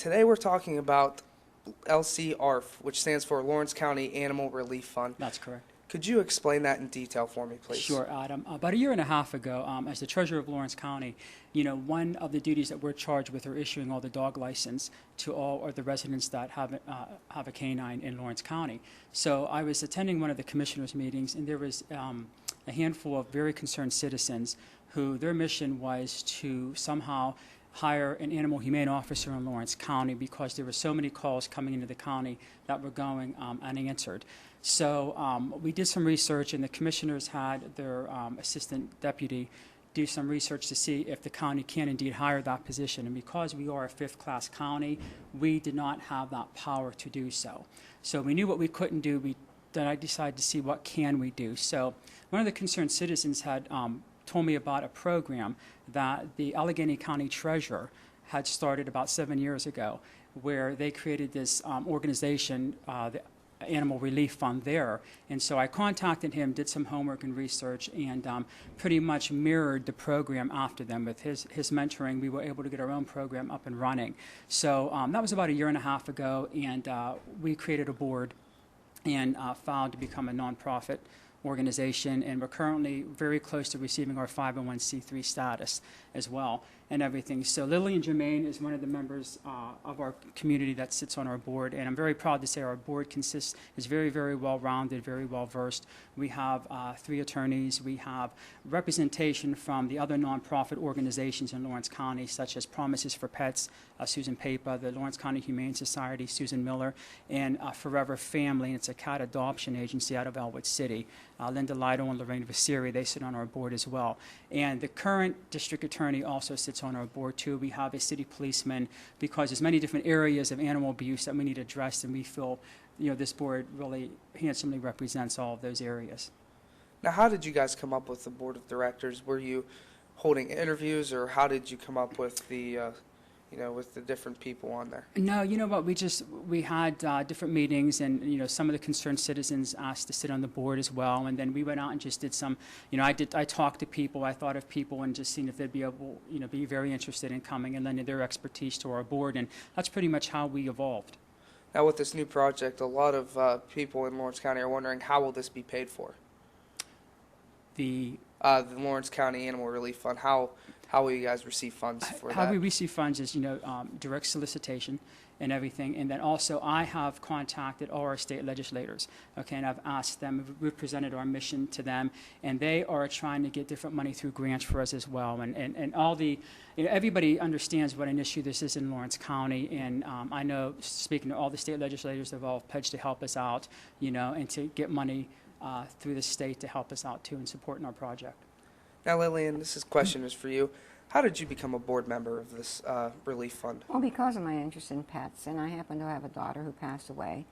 today we're talking about LC-ARF, which stands for Lawrence County Animal Relief Fund. That's correct. Could you explain that in detail for me, please? Sure, Adam. About a year and a half ago, as the treasurer of Lawrence County, one of the duties that we're charged with are issuing all the dog license to all of the residents that have a canine in Lawrence County. So I was attending one of the commissioners' meetings, and there was a handful of very concerned citizens who their mission was to somehow hire an Animal Humane Officer in Lawrence County because there were so many calls coming into the county that were going unanswered. So we did some research, and the commissioners had their assistant deputy do some research to see if the county can indeed hire that position. And because we are a fifth-class county, we did not have that power to do so. So we knew what we couldn't do. Then I decided to see what can we do. So one of the concerned citizens had told me about a program that the Allegheny County Treasurer had started about 7 years ago, where they created this organization, the Animal Relief Fund there. And so I contacted him, did some homework and research, and pretty much mirrored the program after them. With his mentoring, we were able to get our own program up and running. So that was about a year and a half ago, and we created a board and filed to become a nonprofit organization, and we're currently very close to receiving our 501c3 status as well and everything. So Lillian Germain is one of the members of our community that sits on our board, and I'm very proud to say our board is very, very well-rounded, very well-versed. We have 3 attorneys. We have representation from the other nonprofit organizations in Lawrence County, such as Promises for Pets, Susan Papa, the Lawrence County Humane Society, Susan Miller, and Forever Family, and it's a cat adoption agency out of Elwood City. Linda Lido and Lorraine Vasiri, they sit on our board as well. And the current district attorney also sits on our board too. We have a city policeman, because there's many different areas of animal abuse that we need addressed, and we feel this board really handsomely represents all of those areas. Now, how did you guys come up with the board of directors? Were you holding interviews, or how did you come up with the with the different people on there? No, you know what, we had different meetings, and some of the concerned citizens asked to sit on the board as well, and then we went out and just did some, I talked to people, I thought of people, and just seen if they'd be able, be very interested in coming and lending their expertise to our board, and that's pretty much how we evolved. Now, with this new project, a lot of people in Lawrence County are wondering, how will this be paid for? The Lawrence County Animal Relief Fund, how will you guys receive funds for that? How we receive funds is, direct solicitation and everything. And then also I have contacted all our state legislators, okay, and I've asked them, we've presented our mission to them, and they are trying to get different money through grants for us as well. And all the, everybody understands what an issue this is in Lawrence County, and I know, speaking to all the state legislators, they've all pledged to help us out, and to get money through the state to help us out too and supporting our project. Now, Lillian, this question is for you. How did you become a board member of this relief fund? Well, because of my interest in pets, and I happen to have a daughter who passed away,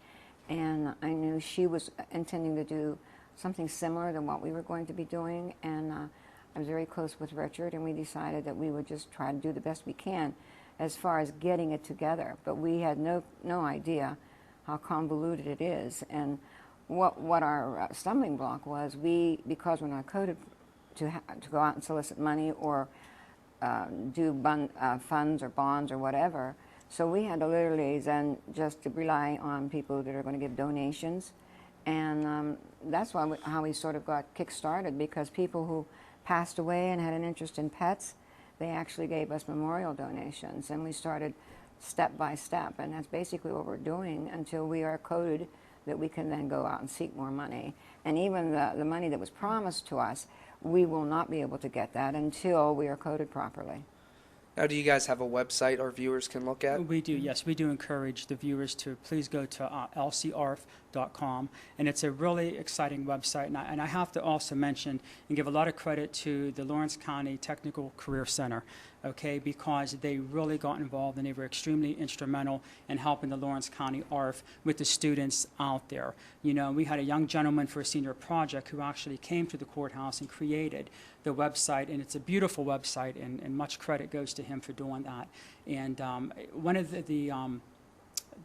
and I knew she was intending to do something similar to what we were going to be doing, and I was very close with Richard, and we decided that we would just try to do the best we can as far as getting it together. But we had no idea how convoluted it is, and what our stumbling block was. Because we're not coded to go out and solicit money or do funds or bonds or whatever, so we had to literally then just rely on people that are going to give donations, and that's how we sort of got kick-started, because people who passed away and had an interest in pets, they actually gave us memorial donations, and we started step by step, and that's basically what we're doing until we are coded that we can then go out and seek more money. And even the money that was promised to us, we will not be able to get that until we are coded properly. Now, do you guys have a website our viewers can look at? We do, yes. We do encourage the viewers to please go to LC-ARF.com, and it's a really exciting website. And I have to also mention and give a lot of credit to the Lawrence County Technical Career Center, okay, because they really got involved, and they were extremely instrumental in helping the Lawrence County ARF with the students out there. We had a young gentleman for a senior project who actually came to the courthouse and created the website, and it's a beautiful website, and much credit goes to him for doing that. And one of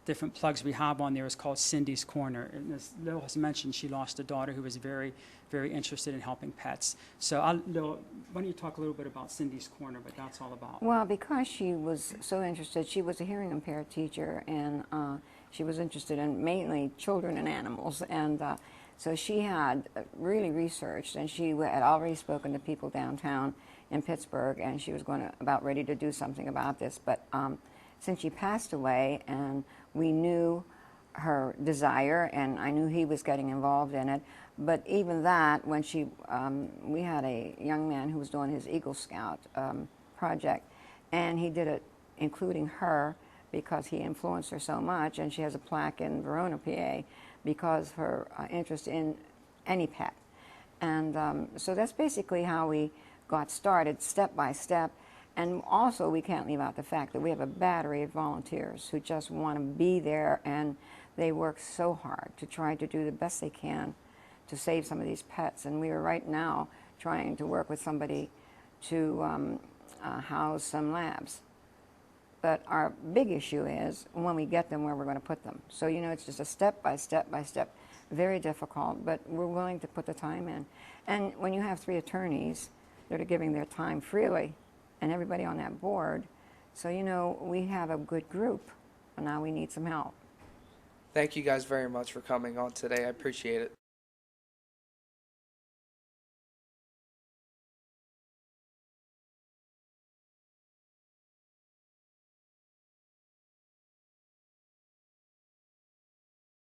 different plugs we have on there is called Cindy's Corner. And as Lil has mentioned, she lost a daughter who was very, very interested in helping pets. So, Lil, why don't you talk a little bit about Cindy's Corner, what that's all about? Well, because she was so interested, she was a hearing impaired teacher, and she was interested in mainly children and animals. And so she had really researched, and she had already spoken to people downtown in Pittsburgh, and she was about ready to do something about this. But since she passed away, and we knew her desire, and I knew he was getting involved in it, but even that, when we had a young man who was doing his Eagle Scout project, and he did it including her because he influenced her so much, and she has a plaque in Verona, PA, because of her interest in any pet. And so that's basically how we got started, step by step. And also, we can't leave out the fact that we have a battery of volunteers who just want to be there, and they work so hard to try to do the best they can to save some of these pets. And we are right now trying to work with somebody to house some labs. But our big issue is when we get them, where we're going to put them. So, you know, it's just a step by step by step, very difficult, but we're willing to put the time in. And when you have 3 attorneys that are giving their time freely, and everybody on that board, so, you know, we have a good group, and now we need some help. Thank you guys very much for coming on today. I appreciate it.